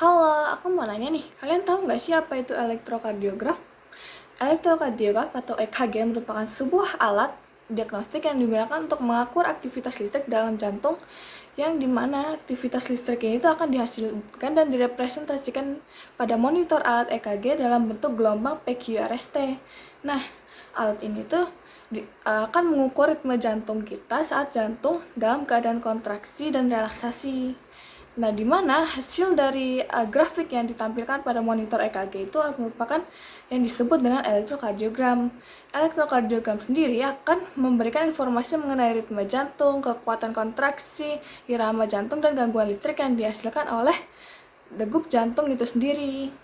Halo, aku mau nanya nih, kalian tahu nggak sih apa itu elektrokardiograf? Elektrokardiograf atau EKG merupakan sebuah alat diagnostik yang digunakan untuk mengukur aktivitas listrik dalam jantung, yang dimana aktivitas listrik ini itu akan dihasilkan dan direpresentasikan pada monitor alat EKG dalam bentuk gelombang PQRST. Nah, alat ini tuh akan mengukur ritme jantung kita saat jantung dalam keadaan kontraksi dan relaksasi. Nah, di mana hasil dari grafik yang ditampilkan pada monitor EKG itu merupakan yang disebut dengan elektrokardiogram. Elektrokardiogram sendiri akan memberikan informasi mengenai ritme jantung, kekuatan kontraksi, irama jantung, dan gangguan listrik yang dihasilkan oleh degup jantung itu sendiri.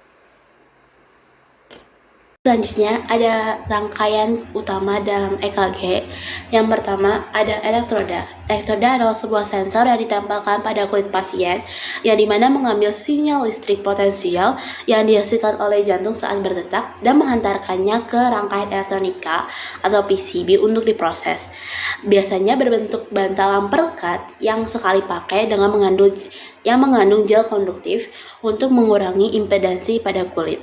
Selanjutnya ada rangkaian utama dalam EKG. Yang pertama ada elektroda. Elektroda adalah sebuah sensor yang ditempelkan pada kulit pasien yang dimana mengambil sinyal listrik potensial yang dihasilkan oleh jantung saat berdetak dan menghantarkannya ke rangkaian elektronika atau PCB untuk diproses. Biasanya berbentuk bantalan perekat yang sekali pakai dengan mengandung gel konduktif untuk mengurangi impedansi pada kulit.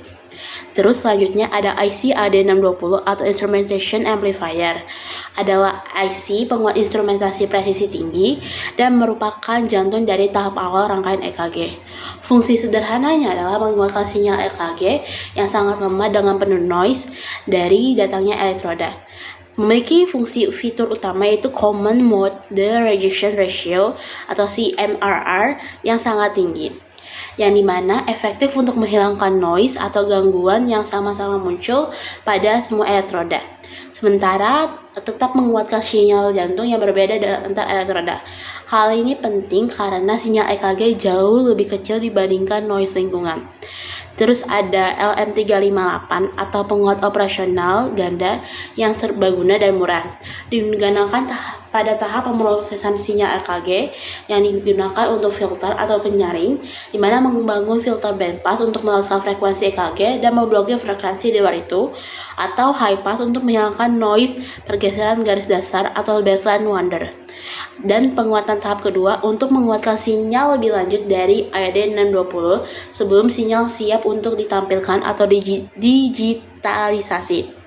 Terus selanjutnya ada IC AD620 atau Instrumentation Amplifier. Adalah IC penguat instrumentasi presisi tinggi dan merupakan jantung dari tahap awal rangkaian EKG. Fungsi sederhananya adalah menguatkan sinyal EKG yang sangat lemah dengan penuh noise dari datangnya elektroda. Memiliki fungsi fitur utama yaitu Common Mode Rejection Ratio atau CMRR yang sangat tinggi, yang dimana efektif untuk menghilangkan noise atau gangguan yang sama-sama muncul pada semua elektroda. Sementara tetap menguatkan sinyal jantung yang berbeda antar elektroda. Hal ini penting karena sinyal EKG jauh lebih kecil dibandingkan noise lingkungan. Terus ada LM358 atau penguat operasional ganda yang serbaguna dan murah. Digunakan pada tahap pemrosesan sinyal EKG yang digunakan untuk filter atau penyaring, di mana membangun filter bandpass untuk meloloskan frekuensi EKG dan memblokir frekuensi di luar itu, atau high pass untuk menghilangkan noise pergeseran garis dasar atau baseline wander. Dan penguatan tahap kedua untuk menguatkan sinyal lebih lanjut dari AD620 sebelum sinyal siap untuk ditampilkan atau digitalisasi.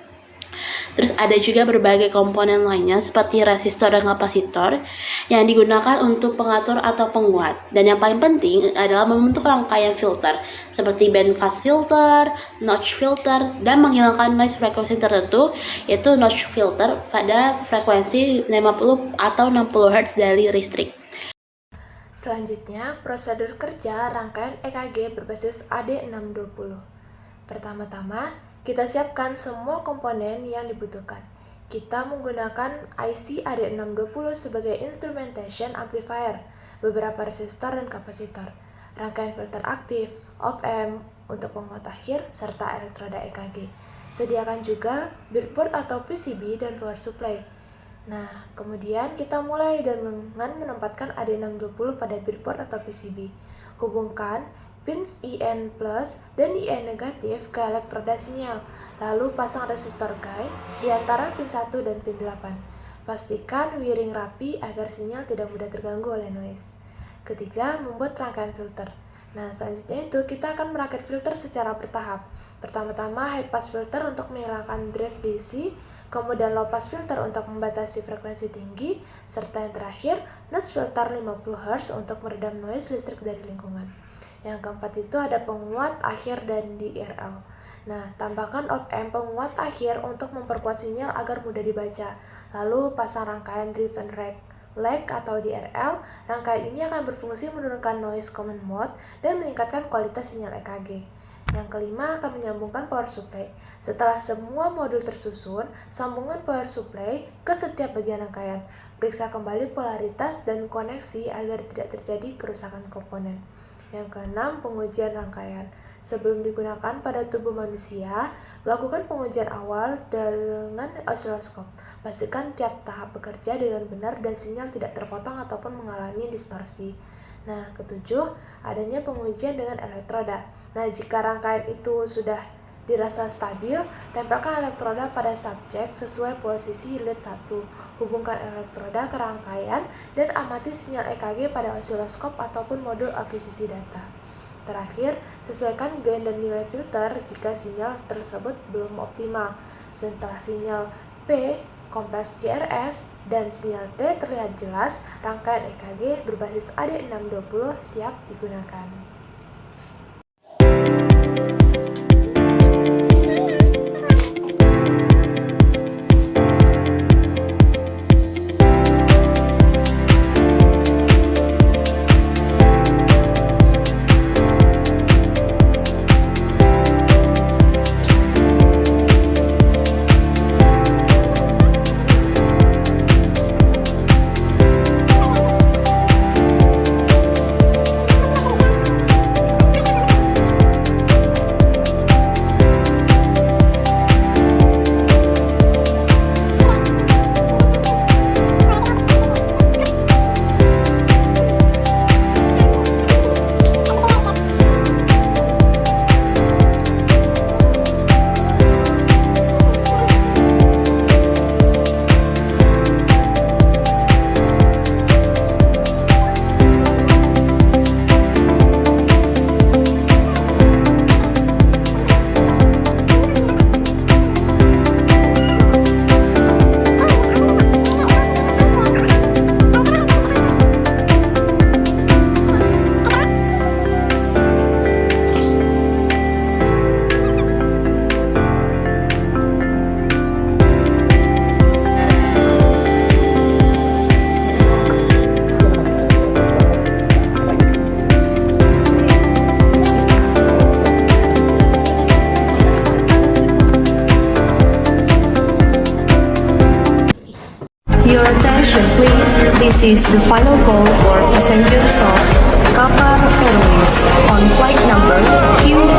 Terus ada juga berbagai komponen lainnya seperti resistor dan kapasitor yang digunakan untuk pengatur atau penguat. Dan yang paling penting adalah membentuk rangkaian filter seperti bandpass filter, notch filter, dan menghilangkan noise frekuensi tertentu, yaitu notch filter pada frekuensi 50 atau 60 Hz dari listrik. Selanjutnya, prosedur kerja rangkaian EKG berbasis AD620. Pertama-tama, kita siapkan semua komponen yang dibutuhkan. Kita menggunakan IC AD620 sebagai instrumentation amplifier, beberapa resistor dan kapasitor, rangkaian filter aktif, op-amp untuk penguat akhir, serta elektroda EKG. Sediakan juga breadboard atau PCB dan power supply. Nah, kemudian kita mulai dengan menempatkan AD620 pada breadboard atau PCB. Hubungkan pins IN plus dan IN negatif ke elektroda sinyal, lalu pasang resistor guide di antara pin 1 dan pin 8. Pastikan wiring rapi agar sinyal tidak mudah terganggu oleh noise. Ketiga, membuat rangkaian filter. Nah, selanjutnya itu kita akan merakit filter secara bertahap. Pertama-tama high pass filter untuk menghilangkan drive DC, kemudian low pass filter untuk membatasi frekuensi tinggi, serta yang terakhir notch filter 50 Hz untuk meredam noise listrik dari lingkungan. Yang keempat itu ada penguat akhir dan DRL. Nah, tambahkan op-amp penguat akhir untuk memperkuat sinyal agar mudah dibaca. Lalu pasang rangkaian driven lag atau DRL. Rangkaian ini akan berfungsi menurunkan noise common mode dan meningkatkan kualitas sinyal EKG. Yang kelima akan menyambungkan power supply. Setelah semua modul tersusun, sambungan power supply ke setiap bagian rangkaian. Periksa kembali polaritas dan koneksi agar tidak terjadi kerusakan komponen. Yang keenam, pengujian rangkaian. Sebelum digunakan pada tubuh manusia, lakukan pengujian awal dengan osiloskop. Pastikan tiap tahap bekerja dengan benar dan sinyal tidak terpotong ataupun mengalami distorsi. Nah, ketujuh, adanya pengujian dengan elektroda. Nah, jika rangkaian itu sudah dirasa stabil, tempelkan elektroda pada subjek sesuai posisi lead 1. Hubungkan elektroda ke rangkaian dan amati sinyal EKG pada osiloskop ataupun modul akuisisi data. Terakhir, sesuaikan gain dan nilai filter jika sinyal tersebut belum optimal. Setelah sinyal P, kompres GRS, dan sinyal T terlihat jelas, rangkaian EKG berbasis AD620 siap digunakan. Your attention please, this is the final call for passengers of Qatar Airways on flight number Q